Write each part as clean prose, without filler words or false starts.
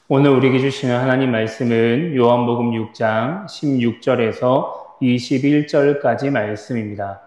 오늘 우리에게 주시는 하나님 말씀은 요한복음 6장 16절에서 21절까지 말씀입니다.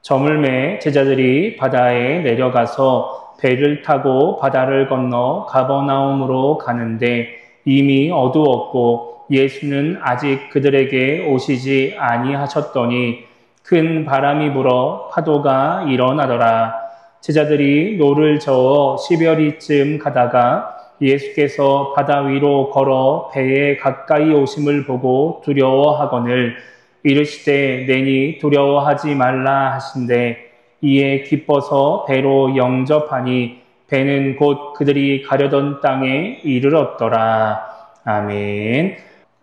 저물매 제자들이 바다에 내려가서 배를 타고 바다를 건너 가버나움으로 가는데 이미 어두웠고 예수는 아직 그들에게 오시지 아니하셨더니 큰 바람이 불어 파도가 일어나더라. 제자들이 노를 저어 10여리쯤 가다가 예수께서 바다 위로 걸어 배에 가까이 오심을 보고 두려워하거늘 이르시되 내니 두려워하지 말라 하신대 이에 기뻐서 배로 영접하니 배는 곧 그들이 가려던 땅에 이르렀더라. 아멘.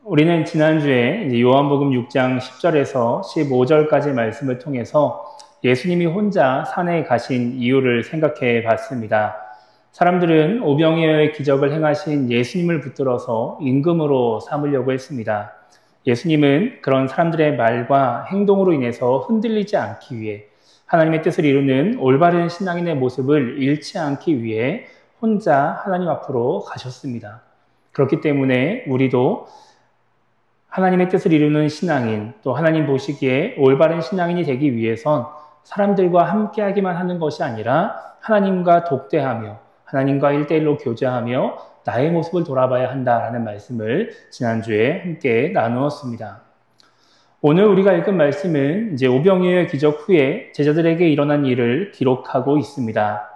우리는 지난주에 요한복음 6장 10절에서 15절까지 말씀을 통해서 예수님이 혼자 산에 가신 이유를 생각해 봤습니다. 사람들은 오병이어의 기적을 행하신 예수님을 붙들어서 임금으로 삼으려고 했습니다. 예수님은 그런 사람들의 말과 행동으로 인해서 흔들리지 않기 위해 하나님의 뜻을 이루는 올바른 신앙인의 모습을 잃지 않기 위해 혼자 하나님 앞으로 가셨습니다. 그렇기 때문에 우리도 하나님의 뜻을 이루는 신앙인, 또 하나님 보시기에 올바른 신앙인이 되기 위해선 사람들과 함께하기만 하는 것이 아니라 하나님과 독대하며 하나님과 1대1로 교제하며 나의 모습을 돌아봐야 한다라는 말씀을 지난주에 함께 나누었습니다. 오늘 우리가 읽은 말씀은 이제 오병이어의 기적 후에 제자들에게 일어난 일을 기록하고 있습니다.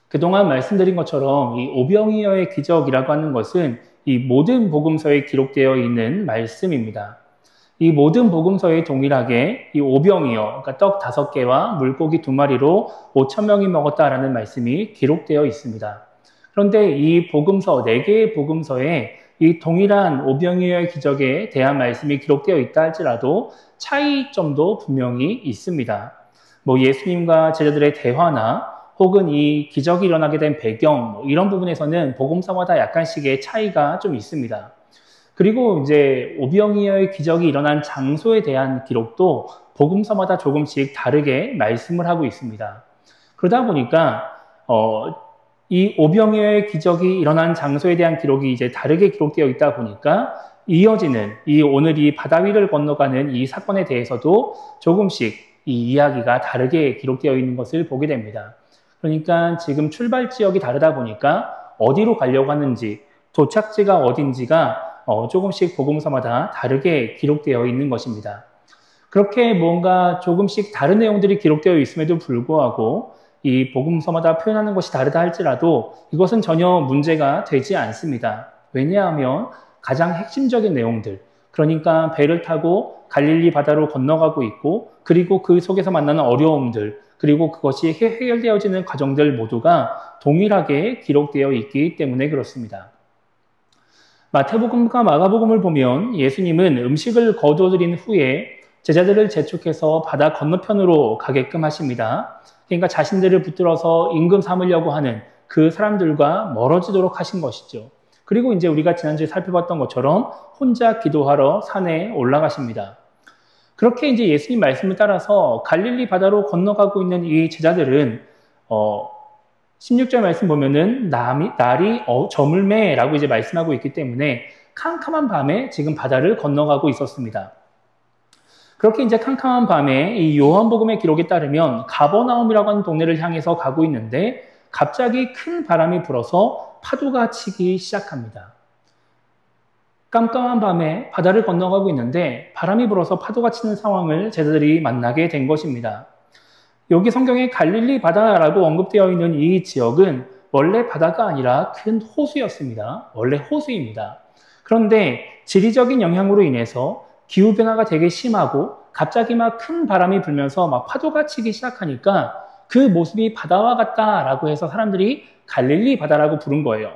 그동안 말씀드린 것처럼 이 오병이어의 기적이라고 하는 것은 이 모든 복음서에 기록되어 있는 말씀입니다. 이 모든 복음서에 동일하게 이 오병이어, 그러니까 떡 5개와 물고기 2마리로 5,000명이 먹었다라는 말씀이 기록되어 있습니다. 그런데 이 복음서, 4개의 복음서에 이 동일한 오병이어의 기적에 대한 말씀이 기록되어 있다 할지라도 차이점도 분명히 있습니다. 예수님과 제자들의 대화나 혹은 이 기적이 일어나게 된 배경, 이런 부분에서는 복음서마다 약간씩의 차이가 좀 있습니다. 그리고 이제 오병이어의 기적이 일어난 장소에 대한 기록도 복음서마다 조금씩 다르게 말씀을 하고 있습니다. 그러다 보니까 이 오병이어의 기적이 일어난 장소에 대한 기록이 이제 다르게 기록되어 있다 보니까 이어지는 오늘 이 바다 위를 건너가는 이 사건에 대해서도 조금씩 이 이야기가 다르게 기록되어 있는 것을 보게 됩니다. 그러니까 지금 출발 지역이 다르다 보니까 어디로 가려고 하는지, 도착지가 어딘지가 조금씩 복음서마다 다르게 기록되어 있는 것입니다. 그렇게 뭔가 조금씩 다른 내용들이 기록되어 있음에도 불구하고 이 복음서마다 표현하는 것이 다르다 할지라도 이것은 전혀 문제가 되지 않습니다. 왜냐하면 가장 핵심적인 내용들, 그러니까 배를 타고 갈릴리 바다로 건너가고 있고 그리고 그 속에서 만나는 어려움들, 그리고 그것이 해결되어지는 과정들 모두가 동일하게 기록되어 있기 때문에 그렇습니다. 마태복음과 마가복음을 보면 예수님은 음식을 거두어드린 후에 제자들을 재촉해서 바다 건너편으로 가게끔 하십니다. 그러니까 자신들을 붙들어서 임금 삼으려고 하는 그 사람들과 멀어지도록 하신 것이죠. 그리고 이제 우리가 지난주에 살펴봤던 것처럼 혼자 기도하러 산에 올라가십니다. 그렇게 이제 예수님 말씀을 따라서 갈릴리 바다로 건너가고 있는 이 제자들은 16절 말씀 보면은 날이 저물매라고 이제 말씀하고 있기 때문에 캄캄한 밤에 지금 바다를 건너가고 있었습니다. 그렇게 이제 캄캄한 밤에 이 요한복음의 기록에 따르면 가버나움이라고 하는 동네를 향해서 가고 있는데 갑자기 큰 바람이 불어서 파도가 치기 시작합니다. 깜깜한 밤에 바다를 건너가고 있는데 바람이 불어서 파도가 치는 상황을 제자들이 만나게 된 것입니다. 여기 성경에 갈릴리 바다라고 언급되어 있는 이 지역은 원래 바다가 아니라 큰 호수였습니다. 원래 호수입니다. 그런데 지리적인 영향으로 인해서 기후변화가 되게 심하고 갑자기 막 큰 바람이 불면서 막 파도가 치기 시작하니까 그 모습이 바다와 같다라고 해서 사람들이 갈릴리 바다라고 부른 거예요.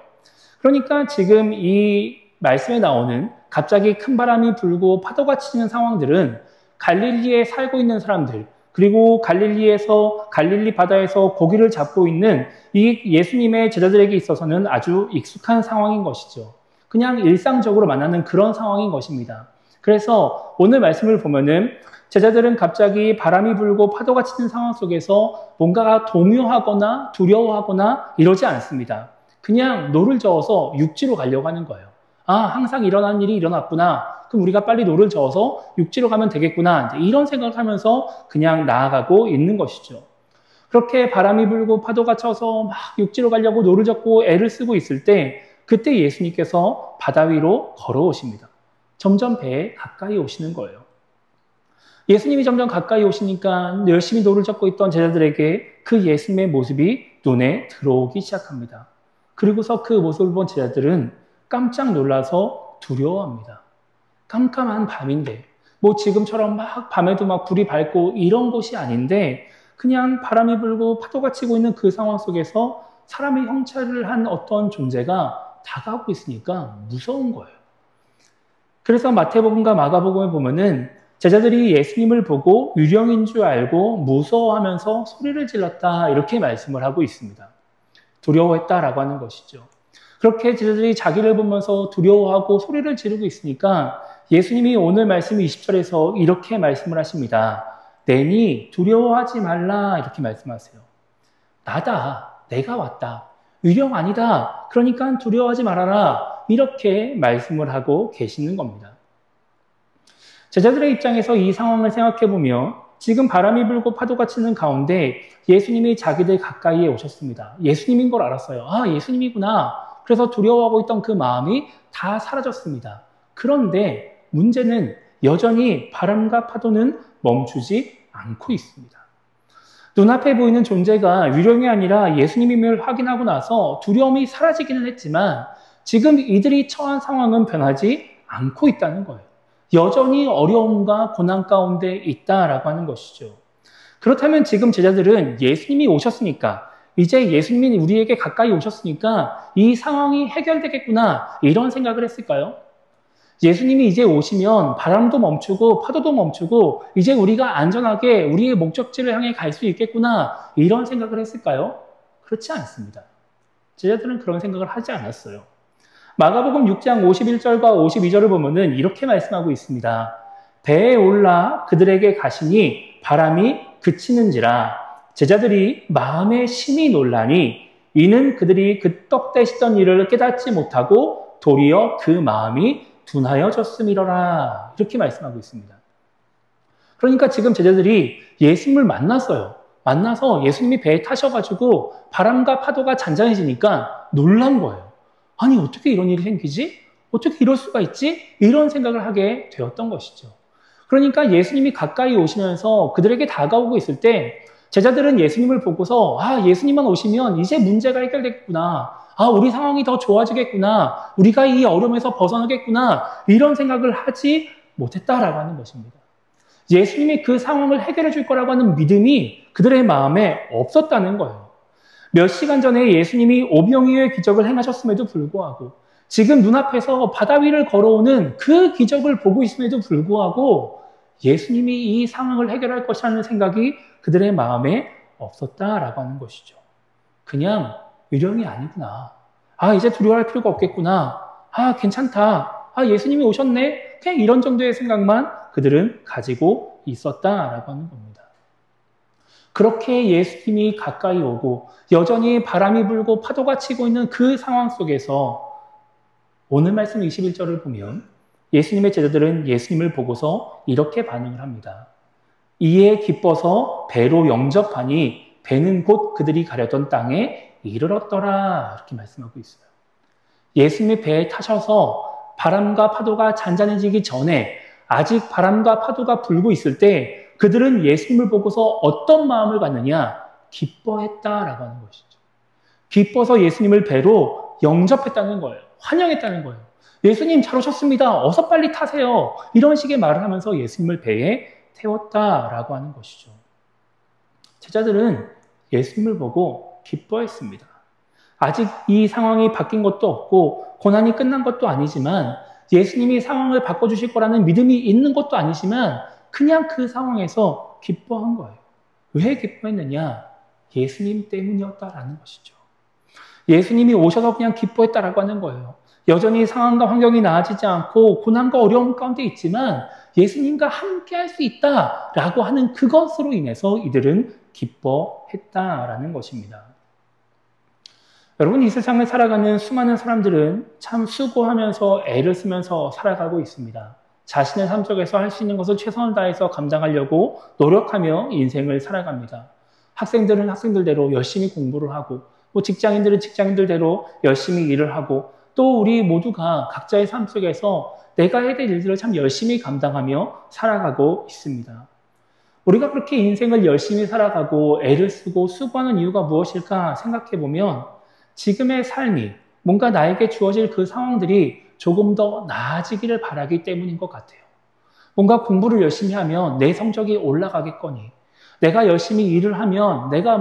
그러니까 지금 이 말씀에 나오는 갑자기 큰 바람이 불고 파도가 치는 상황들은 갈릴리에 살고 있는 사람들, 그리고 갈릴리 바다에서 고기를 잡고 있는 이 예수님의 제자들에게 있어서는 아주 익숙한 상황인 것이죠. 그냥 일상적으로 만나는 그런 상황인 것입니다. 그래서 오늘 말씀을 보면은 제자들은 갑자기 바람이 불고 파도가 치는 상황 속에서 뭔가가 동요하거나 두려워하거나 이러지 않습니다. 그냥 노를 저어서 육지로 가려고 하는 거예요. 아, 항상 일어나는 일이 일어났구나. 그럼 우리가 빨리 노를 저어서 육지로 가면 되겠구나. 이런 생각을 하면서 그냥 나아가고 있는 것이죠. 그렇게 바람이 불고 파도가 쳐서 막 육지로 가려고 노를 젓고 애를 쓰고 있을 때 그때 예수님께서 바다 위로 걸어오십니다. 점점 배에 가까이 오시는 거예요. 예수님이 점점 가까이 오시니까 열심히 노를 젓고 있던 제자들에게 그 예수님의 모습이 눈에 들어오기 시작합니다. 그리고서 그 모습을 본 제자들은 깜짝 놀라서 두려워합니다. 깜깜한 밤인데 뭐 지금처럼 막 밤에도 막 불이 밝고 이런 곳이 아닌데 그냥 바람이 불고 파도가 치고 있는 그 상황 속에서 사람의 형체를 한 어떤 존재가 다가오고 있으니까 무서운 거예요. 그래서 마태복음과 마가복음에 보면은 제자들이 예수님을 보고 유령인 줄 알고 무서워하면서 소리를 질렀다 이렇게 말씀을 하고 있습니다. 두려워했다라고 하는 것이죠. 그렇게 제자들이 자기를 보면서 두려워하고 소리를 지르고 있으니까 예수님이 오늘 말씀 20절에서 이렇게 말씀을 하십니다. 내니 두려워하지 말라 이렇게 말씀하세요. 나다, 내가 왔다. 유령 아니다. 그러니까 두려워하지 말아라. 이렇게 말씀을 하고 계시는 겁니다. 제자들의 입장에서 이 상황을 생각해보면 지금 바람이 불고 파도가 치는 가운데 예수님이 자기들 가까이에 오셨습니다. 예수님인 걸 알았어요. 아, 예수님이구나. 그래서 두려워하고 있던 그 마음이 다 사라졌습니다. 그런데 문제는 여전히 바람과 파도는 멈추지 않고 있습니다. 눈앞에 보이는 존재가 유령이 아니라 예수님임을 확인하고 나서 두려움이 사라지기는 했지만 지금 이들이 처한 상황은 변하지 않고 있다는 거예요. 여전히 어려움과 고난 가운데 있다라고 하는 것이죠. 그렇다면 지금 제자들은 예수님이 오셨으니까 이제 예수님이 우리에게 가까이 오셨으니까 이 상황이 해결되겠구나 이런 생각을 했을까요? 예수님이 이제 오시면 바람도 멈추고 파도도 멈추고 이제 우리가 안전하게 우리의 목적지를 향해 갈 수 있겠구나 이런 생각을 했을까요? 그렇지 않습니다. 제자들은 그런 생각을 하지 않았어요. 마가복음 6장 51절과 52절을 보면은 이렇게 말씀하고 있습니다. 배에 올라 그들에게 가시니 바람이 그치는지라 제자들이 마음에 심히 놀라니 이는 그들이 그 떡 떼시던 일을 깨닫지 못하고 도리어 그 마음이 둔하여졌음이로라 이렇게 말씀하고 있습니다. 그러니까 지금 제자들이 예수님을 만났어요. 만나서 예수님이 배에 타셔가지고 바람과 파도가 잔잔해지니까 놀란 거예요. 아니 어떻게 이런 일이 생기지? 어떻게 이럴 수가 있지? 이런 생각을 하게 되었던 것이죠. 그러니까 예수님이 가까이 오시면서 그들에게 다가오고 있을 때 제자들은 예수님을 보고서 아 예수님만 오시면 이제 문제가 해결되겠구나. 아 우리 상황이 더 좋아지겠구나. 우리가 이 어려움에서 벗어나겠구나. 이런 생각을 하지 못했다라고 하는 것입니다. 예수님이 그 상황을 해결해 줄 거라고 하는 믿음이 그들의 마음에 없었다는 거예요. 몇 시간 전에 예수님이 오병이어의 기적을 행하셨음에도 불구하고 지금 눈앞에서 바다 위를 걸어오는 그 기적을 보고 있음에도 불구하고 예수님이 이 상황을 해결할 것이라는 생각이 그들의 마음에 없었다라고 하는 것이죠. 그냥 유령이 아니구나. 아 이제 두려워할 필요가 없겠구나. 아 괜찮다. 아 예수님이 오셨네. 그냥 이런 정도의 생각만 그들은 가지고 있었다라고 하는 겁니다. 그렇게 예수님이 가까이 오고 여전히 바람이 불고 파도가 치고 있는 그 상황 속에서 오늘 말씀 21절을 보면 예수님의 제자들은 예수님을 보고서 이렇게 반응을 합니다. 이에 기뻐서 배로 영접하니 배는 곧 그들이 가려던 땅에 이르렀더라 이렇게 말씀하고 있어요. 예수님이 배에 타셔서 바람과 파도가 잔잔해지기 전에 아직 바람과 파도가 불고 있을 때 그들은 예수님을 보고서 어떤 마음을 갖느냐? 기뻐했다라고 하는 것이죠. 기뻐서 예수님을 배로 영접했다는 거예요. 환영했다는 거예요. 예수님 잘 오셨습니다. 어서 빨리 타세요. 이런 식의 말을 하면서 예수님을 배에 태웠다라고 하는 것이죠. 제자들은 예수님을 보고 기뻐했습니다. 아직 이 상황이 바뀐 것도 없고 고난이 끝난 것도 아니지만 예수님이 상황을 바꿔주실 거라는 믿음이 있는 것도 아니지만 그냥 그 상황에서 기뻐한 거예요. 왜 기뻐했느냐? 예수님 때문이었다라는 것이죠. 예수님이 오셔서 그냥 기뻐했다라고 하는 거예요. 여전히 상황과 환경이 나아지지 않고 고난과 어려움 가운데 있지만 예수님과 함께 할 수 있다라고 하는 그것으로 인해서 이들은 기뻐했다라는 것입니다. 여러분, 이 세상을 살아가는 수많은 사람들은 참 수고하면서 애를 쓰면서 살아가고 있습니다. 자신의 삶 속에서 할 수 있는 것을 최선을 다해서 감당하려고 노력하며 인생을 살아갑니다. 학생들은 학생들대로 열심히 공부를 하고, 직장인들은 직장인들대로 열심히 일을 하고, 또 우리 모두가 각자의 삶 속에서 내가 해야 될 일들을 참 열심히 감당하며 살아가고 있습니다. 우리가 그렇게 인생을 열심히 살아가고 애를 쓰고 수고하는 이유가 무엇일까 생각해 보면 지금의 삶이 뭔가 나에게 주어질 그 상황들이 조금 더 나아지기를 바라기 때문인 것 같아요. 뭔가 공부를 열심히 하면 내 성적이 올라가겠거니, 내가 열심히 일을 하면 내가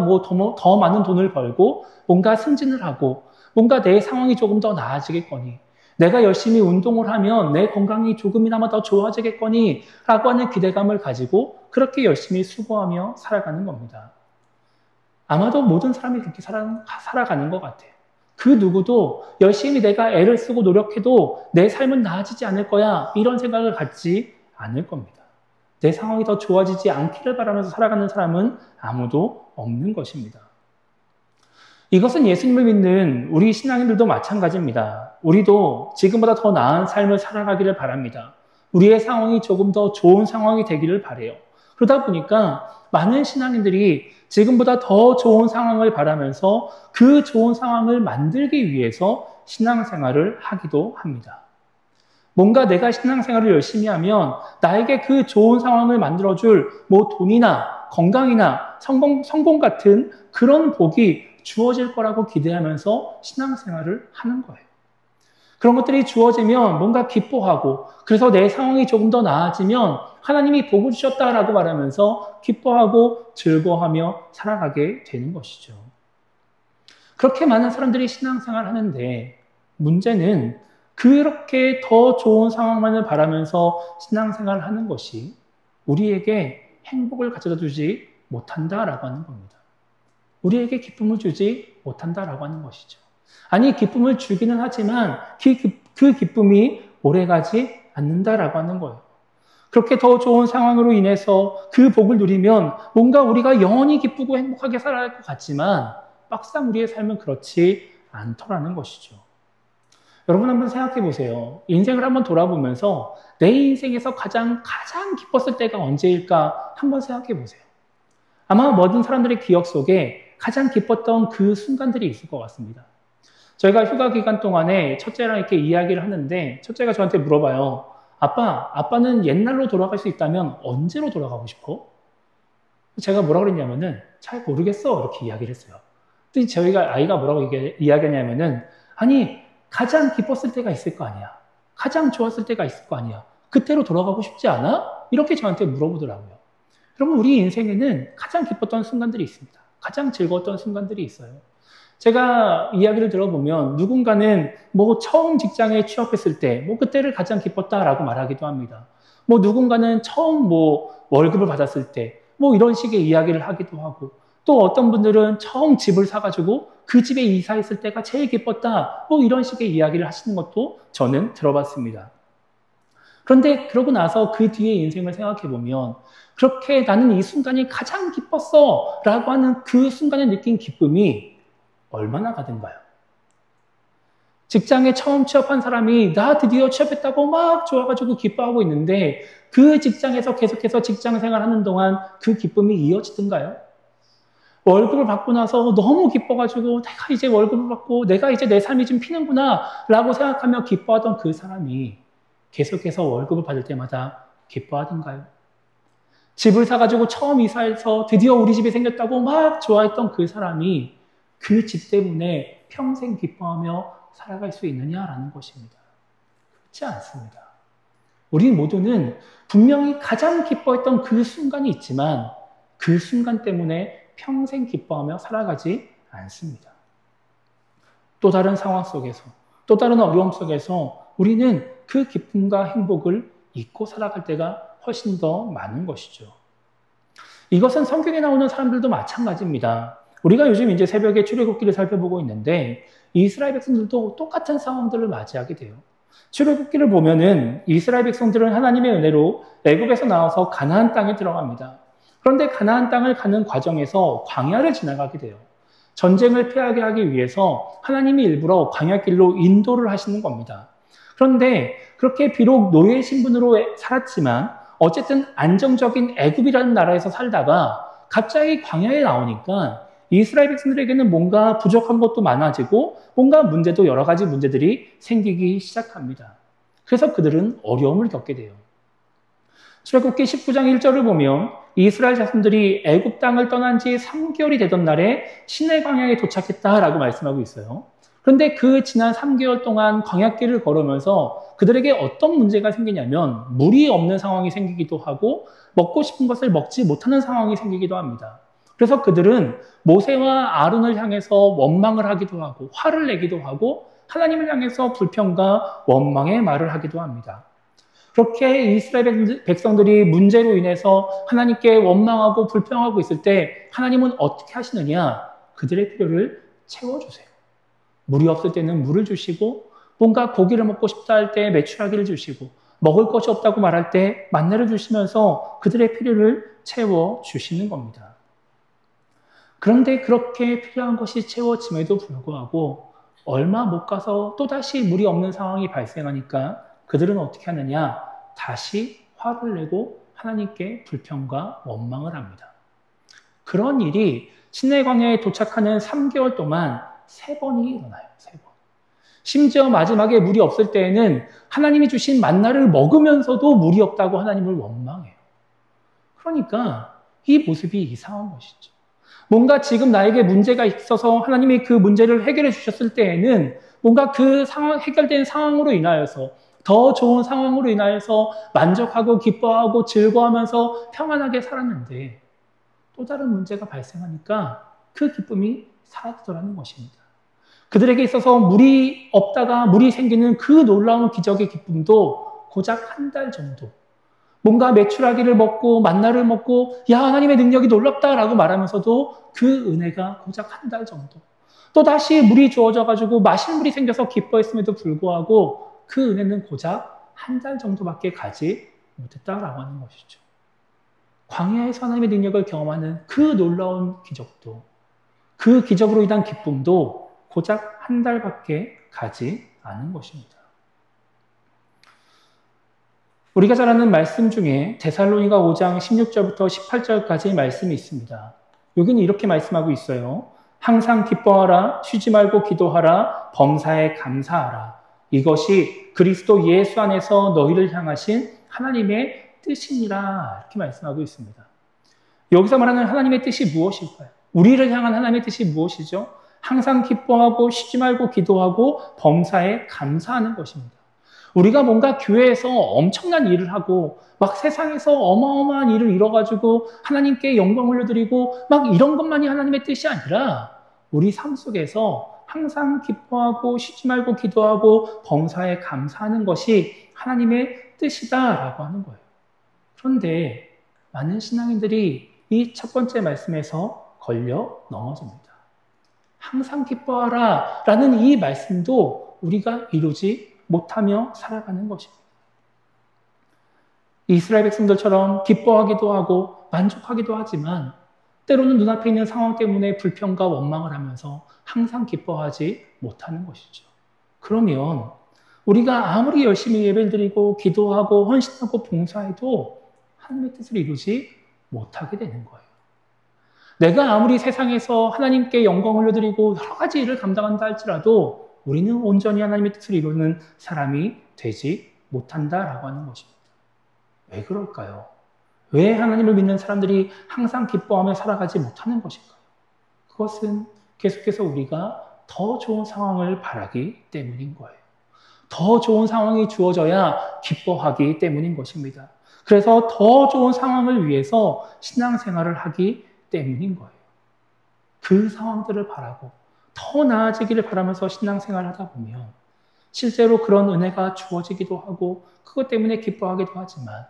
더 많은 돈을 벌고 뭔가 승진을 하고 뭔가 내 상황이 조금 더 나아지겠거니, 내가 열심히 운동을 하면 내 건강이 조금이나마 더 좋아지겠거니 라고 하는 기대감을 가지고 그렇게 열심히 수고하며 살아가는 겁니다. 아마도 모든 사람이 그렇게 살아가는 것 같아요. 그 누구도 열심히 내가 애를 쓰고 노력해도 내 삶은 나아지지 않을 거야 이런 생각을 갖지 않을 겁니다. 내 상황이 더 좋아지지 않기를 바라면서 살아가는 사람은 아무도 없는 것입니다. 이것은 예수님을 믿는 우리 신앙인들도 마찬가지입니다. 우리도 지금보다 더 나은 삶을 살아가기를 바랍니다. 우리의 상황이 조금 더 좋은 상황이 되기를 바라요. 그러다 보니까 많은 신앙인들이 지금보다 더 좋은 상황을 바라면서 그 좋은 상황을 만들기 위해서 신앙생활을 하기도 합니다. 뭔가 내가 신앙생활을 열심히 하면 나에게 그 좋은 상황을 만들어줄 돈이나 건강이나 성공 같은 그런 복이 주어질 거라고 기대하면서 신앙생활을 하는 거예요. 그런 것들이 주어지면 뭔가 기뻐하고, 그래서 내 상황이 조금 더 나아지면 하나님이 복을 주셨다라고 말하면서 기뻐하고 즐거워하며 살아가게 되는 것이죠. 그렇게 많은 사람들이 신앙생활을 하는데 문제는 그렇게 더 좋은 상황만을 바라면서 신앙생활을 하는 것이 우리에게 행복을 가져다 주지 못한다라고 하는 겁니다. 우리에게 기쁨을 주지 못한다라고 하는 것이죠. 아니, 기쁨을 주기는 하지만 그 기쁨이 오래가지 않는다라고 하는 거예요. 그렇게 더 좋은 상황으로 인해서 그 복을 누리면 뭔가 우리가 영원히 기쁘고 행복하게 살아갈 것 같지만 막상 우리의 삶은 그렇지 않더라는 것이죠. 여러분 한번 생각해 보세요. 인생을 한번 돌아보면서 내 인생에서 가장 기뻤을 때가 언제일까 한번 생각해 보세요. 아마 모든 사람들의 기억 속에 가장 기뻤던 그 순간들이 있을 것 같습니다. 저희가 휴가 기간 동안에 첫째랑 이렇게 이야기를 하는데 첫째가 저한테 물어봐요. 아빠는 옛날로 돌아갈 수 있다면 언제로 돌아가고 싶어? 제가 뭐라고 그랬냐면은 잘 모르겠어 이렇게 이야기를 했어요. 근데 저희가 아이가 뭐라고 이야기하냐면은 아니 가장 기뻤을 때가 있을 거 아니야. 가장 좋았을 때가 있을 거 아니야. 그때로 돌아가고 싶지 않아? 이렇게 저한테 물어보더라고요. 그러면 우리 인생에는 가장 기뻤던 순간들이 있습니다. 가장 즐거웠던 순간들이 있어요. 제가 이야기를 들어보면 누군가는 처음 직장에 취업했을 때 그때를 가장 기뻤다라고 말하기도 합니다. 누군가는 처음 월급을 받았을 때 이런 식의 이야기를 하기도 하고, 또 어떤 분들은 처음 집을 사가지고 그 집에 이사했을 때가 제일 기뻤다 이런 식의 이야기를 하시는 것도 저는 들어봤습니다. 그런데 그러고 나서 그 뒤에 인생을 생각해보면 그렇게 나는 이 순간이 가장 기뻤어 라고 하는 그 순간에 느낀 기쁨이 얼마나 가든가요? 직장에 처음 취업한 사람이 나 드디어 취업했다고 막 좋아가지고 기뻐하고 있는데 그 직장에서 계속해서 직장 생활하는 동안 그 기쁨이 이어지던가요? 월급을 받고 나서 너무 기뻐가지고 내가 이제 월급을 받고 내가 이제 내 삶이 좀 피는구나 라고 생각하며 기뻐하던 그 사람이 계속해서 월급을 받을 때마다 기뻐하던가요? 집을 사가지고 처음 이사해서 드디어 우리 집이 생겼다고 막 좋아했던 그 사람이 그 집 때문에 평생 기뻐하며 살아갈 수 있느냐라는 것입니다. 그렇지 않습니다. 우리 모두는 분명히 가장 기뻐했던 그 순간이 있지만 그 순간 때문에 평생 기뻐하며 살아가지 않습니다. 또 다른 상황 속에서, 또 다른 어려움 속에서 우리는 그 기쁨과 행복을 잊고 살아갈 때가 훨씬 더 많은 것이죠. 이것은 성경에 나오는 사람들도 마찬가지입니다. 우리가 요즘 이제 새벽에 출애굽기를 살펴보고 있는데 이스라엘 백성들도 똑같은 상황들을 맞이하게 돼요. 출애굽기를 보면은 이스라엘 백성들은 하나님의 은혜로 애굽에서 나와서 가나안 땅에 들어갑니다. 그런데 가나안 땅을 가는 과정에서 광야를 지나가게 돼요. 전쟁을 피하게 하기 위해서 하나님이 일부러 광야길로 인도를 하시는 겁니다. 그런데 그렇게 비록 노예 신분으로 살았지만 어쨌든 안정적인 애굽이라는 나라에서 살다가 갑자기 광야에 나오니까 이스라엘 백성들에게는 뭔가 부족한 것도 많아지고 뭔가 문제도 여러 가지 문제들이 생기기 시작합니다. 그래서 그들은 어려움을 겪게 돼요. 출애굽기 19장 1절을 보면 이스라엘 자손들이 애굽 땅을 떠난 지 3개월이 되던 날에 시내 광야에 도착했다라고 말씀하고 있어요. 그런데 그 지난 3개월 동안 광야길을 걸으면서 그들에게 어떤 문제가 생기냐면 물이 없는 상황이 생기기도 하고 먹고 싶은 것을 먹지 못하는 상황이 생기기도 합니다. 그래서 그들은 모세와 아론을 향해서 원망을 하기도 하고 화를 내기도 하고 하나님을 향해서 불평과 원망의 말을 하기도 합니다. 그렇게 이스라엘 백성들이 문제로 인해서 하나님께 원망하고 불평하고 있을 때 하나님은 어떻게 하시느냐? 그들의 필요를 채워주세요. 물이 없을 때는 물을 주시고 뭔가 고기를 먹고 싶다 할 때 메추라기를 주시고 먹을 것이 없다고 말할 때 만나를 주시면서 그들의 필요를 채워주시는 겁니다. 그런데 그렇게 필요한 것이 채워짐에도 불구하고 얼마 못 가서 또다시 물이 없는 상황이 발생하니까 그들은 어떻게 하느냐? 다시 화를 내고 하나님께 불평과 원망을 합니다. 그런 일이 시내 광야에 도착하는 3개월 동안 3번이 일어나요. 3번. 심지어 마지막에 물이 없을 때에는 하나님이 주신 만나를 먹으면서도 물이 없다고 하나님을 원망해요. 그러니까 이 모습이 이상한 것이죠. 뭔가 지금 나에게 문제가 있어서 하나님이 그 문제를 해결해 주셨을 때에는 뭔가 그 상황, 해결된 상황으로 인하여서 더 좋은 상황으로 인하여서 만족하고 기뻐하고 즐거워하면서 평안하게 살았는데 또 다른 문제가 발생하니까 그 기쁨이 사라지더라는 것입니다. 그들에게 있어서 물이 없다가 물이 생기는 그 놀라운 기적의 기쁨도 고작 한 달 정도. 뭔가 메추라기를 먹고 만나를 먹고 야 하나님의 능력이 놀랍다라고 말하면서도 그 은혜가 고작 한 달 정도. 또 다시 물이 주어져가지고 마실 물이 생겨서 기뻐했음에도 불구하고 그 은혜는 고작 한 달 정도밖에 가지 못했다라고 하는 것이죠. 광야에서 하나님의 능력을 경험하는 그 놀라운 기적도 그 기적으로 인한 기쁨도 고작 한 달밖에 가지 않은 것입니다. 우리가 잘 아는 말씀 중에 데살로니가 5장 16절부터 18절까지 말씀이 있습니다. 여기는 이렇게 말씀하고 있어요. 항상 기뻐하라, 쉬지 말고 기도하라, 범사에 감사하라. 이것이 그리스도 예수 안에서 너희를 향하신 하나님의 뜻이니라. 이렇게 말씀하고 있습니다. 여기서 말하는 하나님의 뜻이 무엇일까요? 우리를 향한 하나님의 뜻이 무엇이죠? 항상 기뻐하고 쉬지 말고 기도하고 범사에 감사하는 것입니다. 우리가 뭔가 교회에서 엄청난 일을 하고 막 세상에서 어마어마한 일을 이뤄가지고 하나님께 영광 올려드리고 막 이런 것만이 하나님의 뜻이 아니라 우리 삶 속에서 항상 기뻐하고 쉬지 말고 기도하고 범사에 감사하는 것이 하나님의 뜻이다라고 하는 거예요. 그런데 많은 신앙인들이 이 첫 번째 말씀에서 걸려 넘어집니다. 항상 기뻐하라 라는 이 말씀도 우리가 이루지 못하며 살아가는 것입니다. 이스라엘 백성들처럼 기뻐하기도 하고 만족하기도 하지만 때로는 눈앞에 있는 상황 때문에 불평과 원망을 하면서 항상 기뻐하지 못하는 것이죠. 그러면 우리가 아무리 열심히 예배를 드리고 기도하고 헌신하고 봉사해도 하나님의 뜻을 이루지 못하게 되는 거예요. 내가 아무리 세상에서 하나님께 영광을 올려드리고 여러 가지 일을 감당한다 할지라도 우리는 온전히 하나님의 뜻을 이루는 사람이 되지 못한다라고 하는 것입니다. 왜 그럴까요? 왜 하나님을 믿는 사람들이 항상 기뻐하며 살아가지 못하는 것일까요? 그것은 계속해서 우리가 더 좋은 상황을 바라기 때문인 거예요. 더 좋은 상황이 주어져야 기뻐하기 때문인 것입니다. 그래서 더 좋은 상황을 위해서 신앙생활을 하기 때문인 거예요. 그 상황들을 바라고 더 나아지기를 바라면서 신앙생활을 하다 보면 실제로 그런 은혜가 주어지기도 하고 그것 때문에 기뻐하기도 하지만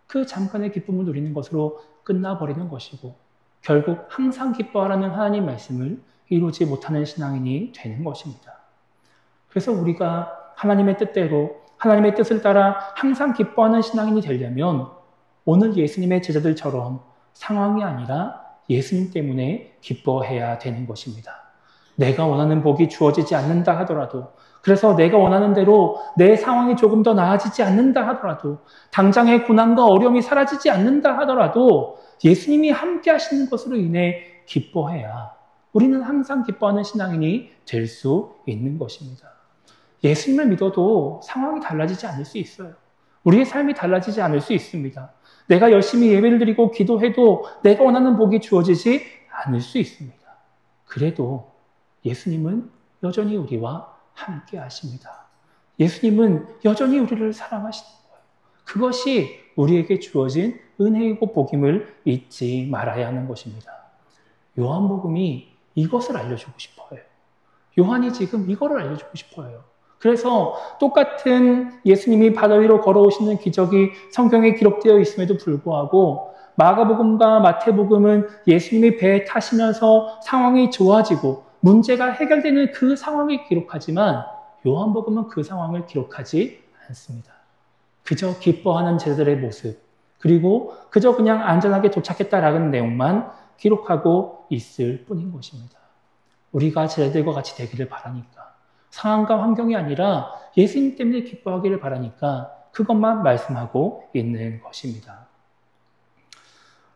그 잠깐의 기쁨을 누리는 것으로 끝나버리는 것이고 결국 항상 기뻐하라는 하나님 말씀을 이루지 못하는 신앙인이 되는 것입니다. 그래서 우리가 하나님의 뜻대로 하나님의 뜻을 따라 항상 기뻐하는 신앙인이 되려면 오늘 예수님의 제자들처럼 상황이 아니라 예수님 때문에 기뻐해야 되는 것입니다. 내가 원하는 복이 주어지지 않는다 하더라도, 그래서 내가 원하는 대로 내 상황이 조금 더 나아지지 않는다 하더라도, 당장의 고난과 어려움이 사라지지 않는다 하더라도 예수님이 함께 하시는 것으로 인해 기뻐해야 우리는 항상 기뻐하는 신앙인이 될 수 있는 것입니다. 예수님을 믿어도 상황이 달라지지 않을 수 있어요. 우리의 삶이 달라지지 않을 수 있습니다. 내가 열심히 예배를 드리고 기도해도 내가 원하는 복이 주어지지 않을 수 있습니다. 그래도 예수님은 여전히 우리와 함께 하십니다. 예수님은 여전히 우리를 사랑하시는 거예요. 그것이 우리에게 주어진 은혜이고 복임을 잊지 말아야 하는 것입니다. 요한복음이 이것을 알려주고 싶어요. 요한이 지금 이거를 알려주고 싶어요. 그래서 똑같은 예수님이 바다 위로 걸어오시는 기적이 성경에 기록되어 있음에도 불구하고 마가복음과 마태복음은 예수님이 배에 타시면서 상황이 좋아지고 문제가 해결되는 그 상황을 기록하지만 요한복음은 그 상황을 기록하지 않습니다. 그저 기뻐하는 제자들의 모습, 그리고 그저 그냥 안전하게 도착했다라는 내용만 기록하고 있을 뿐인 것입니다. 우리가 제자들과 같이 되기를 바라니까, 상황과 환경이 아니라 예수님 때문에 기뻐하기를 바라니까 그것만 말씀하고 있는 것입니다.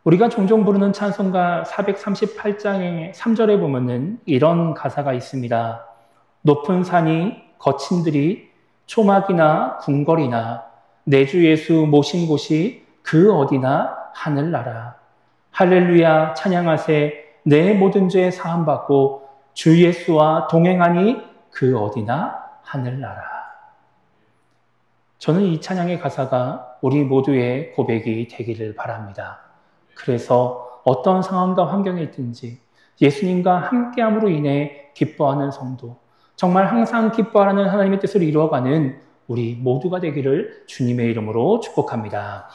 우리가 종종 부르는 찬송가 438장의 3절에 보면은 이런 가사가 있습니다. 높은 산이 거친 들이 초막이나 궁궐이나 내 주 예수 모신 곳이 그 어디나 하늘나라. 할렐루야 찬양하세 내 모든 죄 사함받고 주 예수와 동행하니 그 어디나 하늘나라. 저는 이 찬양의 가사가 우리 모두의 고백이 되기를 바랍니다. 그래서 어떤 상황과 환경에 있든지 예수님과 함께함으로 인해 기뻐하는 성도, 정말 항상 기뻐하라는 하나님의 뜻을 이루어가는 우리 모두가 되기를 주님의 이름으로 축복합니다.